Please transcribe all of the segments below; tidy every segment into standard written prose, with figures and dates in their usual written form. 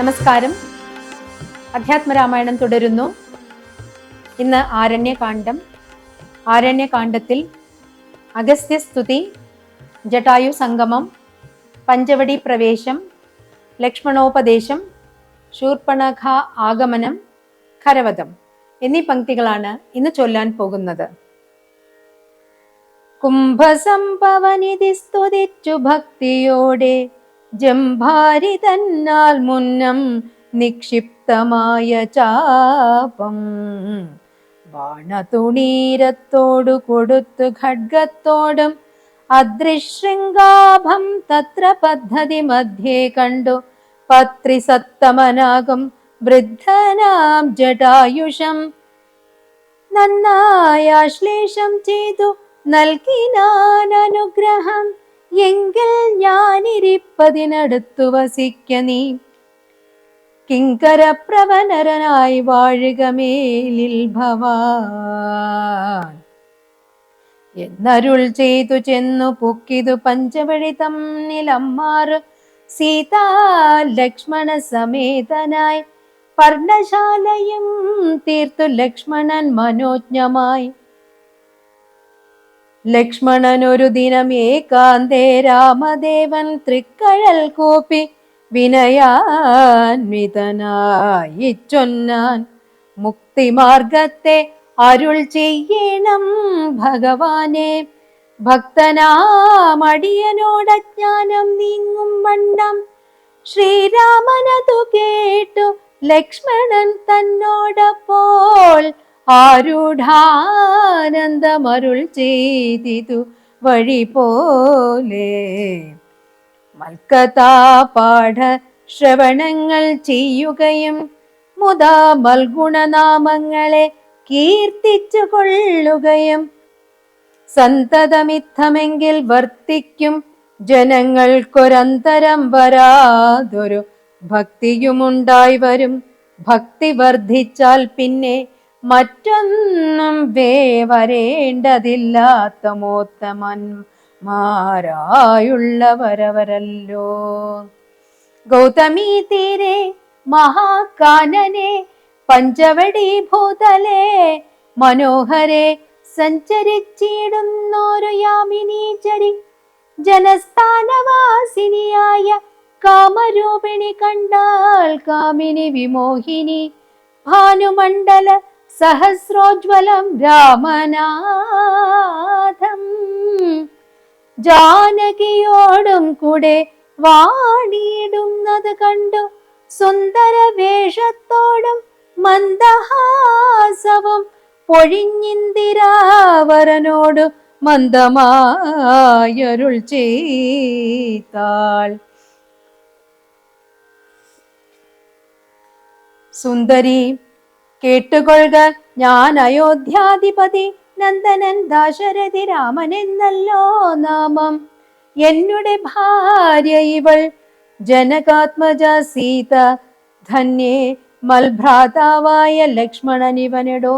നമസ്കാരം. അധ്യാത്മരാമായണം തുടരുന്നു. ഇന്ന് ആരണ്യകാന്ഡം. ആരണ്യകാന്ഡത്തിൽ അഗസ്ത്യസ്തുതി, ജടായു സംഗമം, പഞ്ചവടി പ്രവേശം, ലക്ഷ്മണോപദേശം, ശൂർപ്പണഖ ആഗമനം, ഖരവധം എന്നീ പംക്തികളാണ് ഇന്ന് ചൊല്ലാൻ പോകുന്നത്. കുംഭസംഭവനിധി സ്തുതിച്ചു ഭക്തിയോടെ ജംഭാരി തന്നാൽ മുന്നം നിക്ഷിപ്തമായ ചാപം ബാണതുണീരത്തോടു കൊടുത്തു ഖഡ്ഗത്തോടും അദൃശൃംഗാഭം തത്ര പദ്ധതി മധ്യേ കണ്ടു പത്രിസത്തമനാകും വൃദ്ധനാം ജടായുഷം നന്നായാശ്ലേഷം ചെയ്തു നൽകിനാൻ അനുഗ്രഹം. എങ്കിൽ ഞാനിരിപ്പതിനടുത്തു വസിക്ക നീ കിങ്കരപ്രവനരനായി വാഴുക മേലിൽ ഭവാൻ എന്നരുൾ ചെയ്തു ചെന്നു പൊക്കിതു പഞ്ചവഴി തമ്മിലമ്മാറ് സീതാ ലക്ഷ്മണ സമേതനായി പർണശാലയും തീർത്തു ലക്ഷ്മണൻ മനോജ്ഞമായി. ലക്ഷ്മണൻ ഒരു ദിനം ഏകാന്തേ രാമദേവൻ തൃക്കഴൽ കൂപ്പി വിനയാൻവിതനായി ചൊന്നാൻ മുക്തിമാർഗത്തെ അരുൾ ചെയ്യണം ഭഗവാനെ. ഭക്തനാമടിയനോടജ്ഞാനം നീങ്ങും വണ്ണം ശ്രീരാമനതു കേട്ടു ലക്ഷ്മണൻ തന്നോടപ്പോൾ ആരൂഢാനന്ദമരുൾ ചെയ്തിതു വഴി പോലെ. മൽക്കഥാ പാഠ ശ്രവണങ്ങൾ ചെയ്യുകയും മുതാ മൽഗുണനാമങ്ങളെ കീർത്തിച്ചു കൊള്ളുകയും സന്തതമിത്തമെങ്കിൽ വർത്തിക്കും ജനങ്ങൾക്കൊരന്തരം വരാതൊരു ഭക്തിയുമുണ്ടായി വരും. ഭക്തി വർദ്ധിച്ചാൽ പിന്നെ മറ്റൊന്നും വരേണ്ടതില്ലാത്ത മോത്തമന്മാരായുള്ളവരവരല്ലോ. ഗൗതമീ തീരെ മഹാകാനനെ പഞ്ചവടി ഭൂതലേ മനോഹരെ സഞ്ചരിച്ചിടുന്നോരു യാമിനീചരി ജനസ്ഥാനവാസിനിയായ കാമരൂപിണി കണ്ടാൽ കാമിനി വിമോഹിനി ഭാനുമണ്ഡല സഹസ്രോജ്വലം രാമനാഥം ജാനകിയോടും കൂടെ വാണിടുന്നത് കണ്ടു സുന്ദര വേഷത്തോടും മന്ദഹാസവും പൊഴിഞ്ഞിന്ദിരാവരനോട് മന്ദമായരുൾ ചെയ്താൾ. സുന്ദരി കേട്ടുകൊള്ളുക, ഞാൻ അയോധ്യാധിപതി നന്ദനൻ ദാശരഥി രാമൻ എന്നല്ലോ നാമം. എന്നുടെ ഭാര്യ ഇവൾ ജനകാത്മജ സീത, ധന്യേ മൽഭ്രാതാവായ ലക്ഷ്മണൻ ഇവനെടോ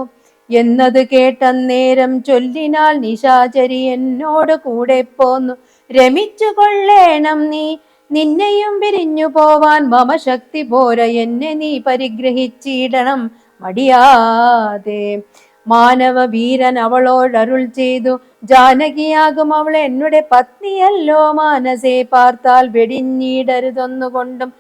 എന്നത് കേട്ടന്നേരം ചൊല്ലിനാൾ നിശാചരി എന്നോട് കൂടെ പോന്നു രമിച്ചു കൊള്ളേണം നീ. നിന്നെയും പിരിഞ്ഞു പോവാൻ മമ ശക്തി പോര, എന്നെ നീ പരിഗ്രഹിച്ചിടണം മടിയാതെ. മാനവ വീരൻ അവളോടരുൾ ചെയ്തു, ജാനകിയാകും അവൾ എന്നുടെ പത്നിയല്ലോ. മാനസേ പാർത്താൽ വെടിഞ്ഞിടരുതൊന്നുകൊണ്ടും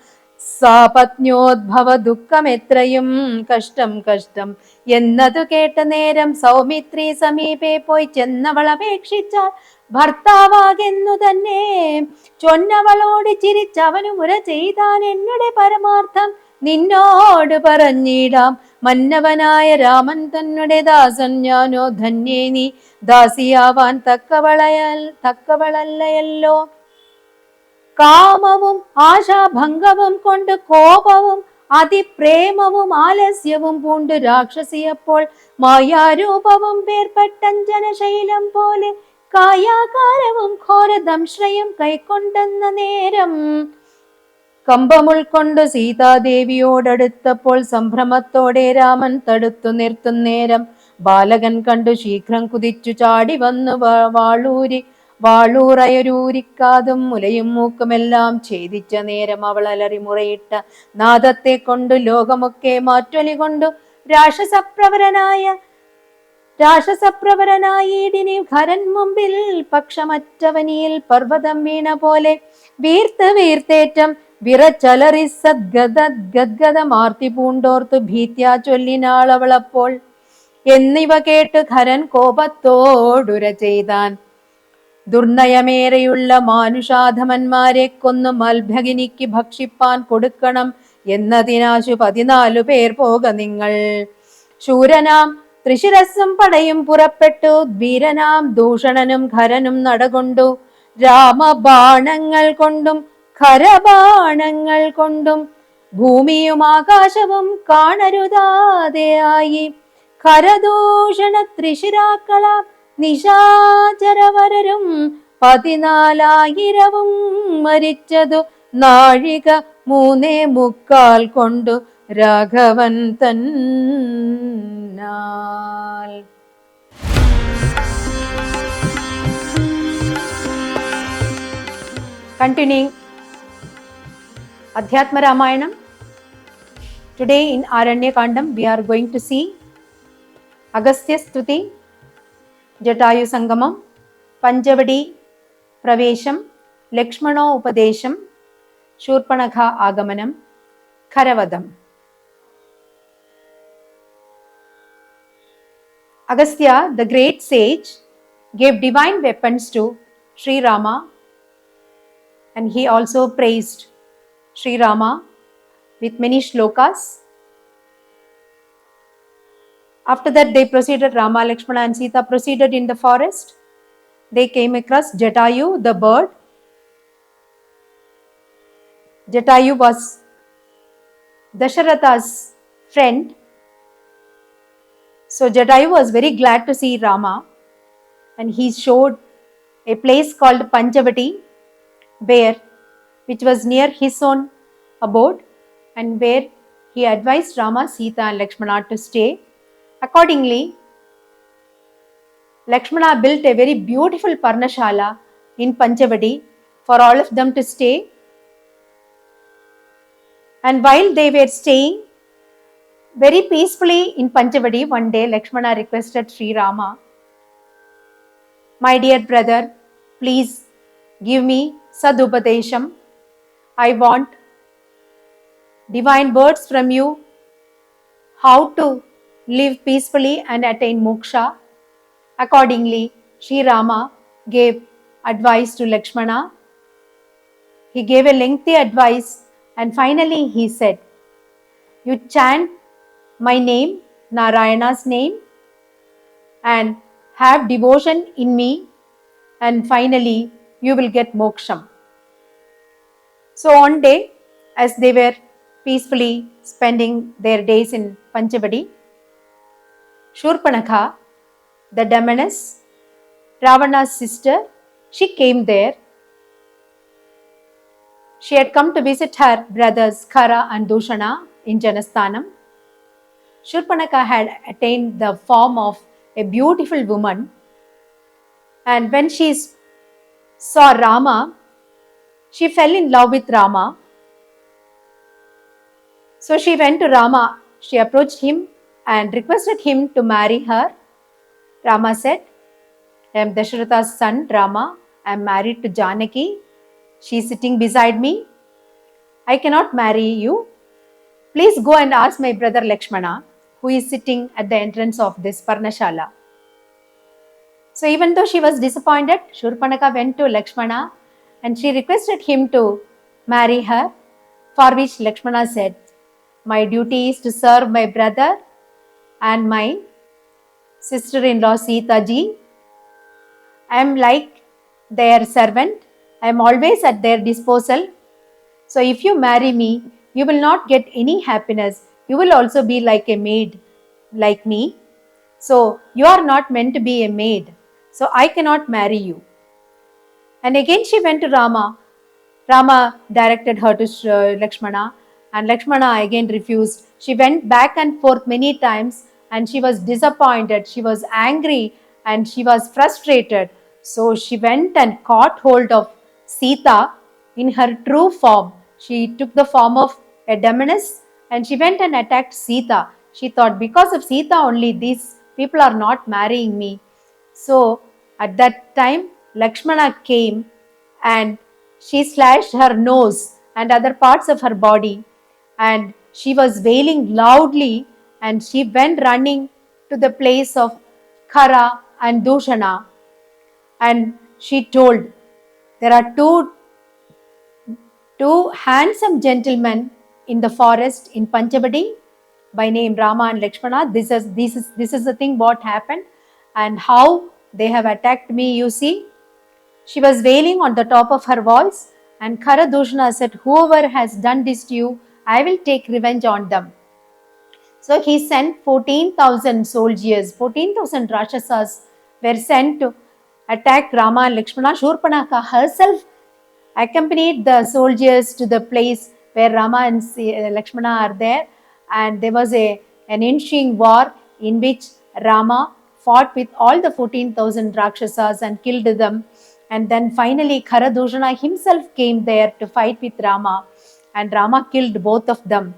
സാപത്ന്യോദ്ഭവ ദുഃഖം എത്രയും കഷ്ടം കഷ്ടം എന്നതു കേട്ട നേരം സൗമിത്രി സമീപേ പോയി ചെന്നവൾ അപേക്ഷിച്ചാൽ ഭർത്താവാകെന്നു തന്നെ ചൊന്നവളോട് ചിരിച്ചവനു മുര ചെയ്താൻ എന്നുടെ പരമാർത്ഥം നിന്നോട് പറഞ്ഞിടാം. മന്നവനായ രാമൻ തന്നെ ദാസൻ ഞാനോ, ധന്യേ നീ ദാസിയാവാൻ തക്കവളല്ലയല്ലോ. കാമവും ആശാഭംഗവും കൊണ്ട് കോപവും അതിപ്രേമവും ആലസ്യവും പൂണ്ട് രാക്ഷസിയപ്പോൾ മായാരൂപവും പേർപ്പെട്ടഞ്ജനശൈലം പോലെ കായാകാരവും ഘോരദംശ്രയും കൈക്കൊണ്ടെന്ന നേരം കമ്പമുൾക്കൊണ്ടു സീതാദേവിയോടടുത്തപ്പോൾ സംഭ്രമത്തോടെ രാമൻ തടുത്തു നിർത്തുന്നേരം ബാലകൻ കണ്ടു ശീഘ്രം കുതിച്ചു ചാടി വന്നു വാളൂരി വാളൂറയൊരൂരിക്കാതും മുലയും മൂക്കുമെല്ലാം ഛേദിച്ച നേരം അവൾ അലറി മുറയിട്ട നാദത്തെ കൊണ്ടു ലോകമൊക്കെ മാറ്റൊലി കൊണ്ടു രാക്ഷസപ്രവരനായിടിനി ഖരൻ മുമ്പിൽ പക്ഷമറ്റവനിയിൽ പർവ്വതം വീണ പോലെ വീർത്തേറ്റം വിറച്ചലറി ഗദ്ഗതമാർത്തി പൂണ്ടോർത്തു ഭീത്യാ ചൊല്ലിനാളവളപ്പോൾ. എന്നിവ കേട്ട് ഖരൻ കോപത്തോടുര ചെയ്താൻ, ദുർനയമേറെയുള്ള മാനുഷാധമന്മാരെ കൊന്നു മൽഭഗിനിക്ക് ഭക്ഷിപ്പാൻ കൊടുക്കണം എന്നതിനാശു 14 പേർ പോക നിങ്ങൾ. ശൂരനാം ത്രിശിരസ്സും പടയും പുറപ്പെട്ടു, വീരനാം ദൂഷണനും ഖരനും നടകൊണ്ടു, രാമബാണങ്ങൾ കൊണ്ടും ഖരബാണങ്ങൾ കൊണ്ടും ഭൂമിയും ആകാശവും കാണരുതാതെയായി. ഖരദൂഷണ ത്രിശിരാക്കളാം നിശാചരവരരും 14,000 മരിച്ചതു നാഴിക 3.25 കൊണ്ടു രാഘവൻ തന്നാൽ. Continuing Adhyatma Ramayanam. Today in Aranyakandam we are going to see Agastya Stuti, Jatayu Sangamam, Panchavadi Pravesham, Lakshmano Upadesham, Shurpanakha Agamanam, Karavadam. Agastya, the great sage, gave divine weapons to Sri Rama, and he also praised Sri Rama with many shlokas. After that they proceeded, Rama, Lakshmana and Sita proceeded in the forest. They came across Jatayu, the bird. Jatayu was Dasharatha's friend. So Jatayu was very glad to see Rama, and he showed a place called Panchavati, which was near his own abode, and where he advised Rama, Sita and Lakshmana to stay. Accordingly, Lakshmana built a very beautiful Parnashala in Panchavati for all of them to stay. And while they were staying very peacefully in Panchavati, one day Lakshmana requested Sri Rama, "My dear brother, please give me Sadupadesham. I want divine words from you, how to live peacefully and attain moksha." Accordingly, Sri Rama gave advice to Lakshmana. He gave a lengthy advice, and finally he said, "You chant my name, Narayana's name, and have devotion in me, and finally you will get moksham." So one day, as they were peacefully spending their days in Panchavati, Shurpanakha, the demoness, Ravana's sister, she came there. She had come to visit her brothers Khara and Dushana in Janasthanam. Shurpanakha had attained the form of a beautiful woman, and when she saw Rama, she fell in love with Rama. So she went to Rama. She approached him and requested him to marry her. Rama said, "I am Dasharatha's son Rama. I am married to Janaki. She is sitting beside me. I cannot marry you. Please go and ask my brother Lakshmana, who is sitting at the entrance of this Parnashala." So even though she was disappointed, Shurpanakha went to Lakshmana and she requested him to marry her, for which Lakshmana said, "My duty is to serve my brother and my sister-in-law Sita ji. I am like their servant. I am always at their disposal. So if you marry me, you will not get any happiness. You will also be like a maid like me. So you are not meant to be a maid. So I cannot marry you." And again she went to Rama. Rama directed her to Lakshmana, and Lakshmana again refused. She went back and forth many times, and she was disappointed. She was angry and she was frustrated. So she went and caught hold of Sita in her true form. She took the form of a demoness and she went and attacked Sita. She thought, because of Sita only, these people are not marrying me. So at that time, Lakshmana came and she slashed her nose and other parts of her body, and she was wailing loudly, and she went running to the place of Khara and Dushana, and she told, there are two handsome gentlemen in the forest in Panchavadi by name Rama and Lakshmana. This is the thing what happened and how they have attacked me, you see. She was wailing on the top of her voice, and Kharadushna said, whoever has done this to you, I will take revenge on them. So he sent 14,000 soldiers, 14,000 Rakshasas were sent to attack Rama and Lakshmana. Shurpanaka herself accompanied the soldiers to the place where Rama and Lakshmana are there, and there was an ensuing war in which Rama fought with all the 14,000 Rakshasas and killed them. And then finally Kharadushana himself came there to fight with Rama, and Rama killed both of them.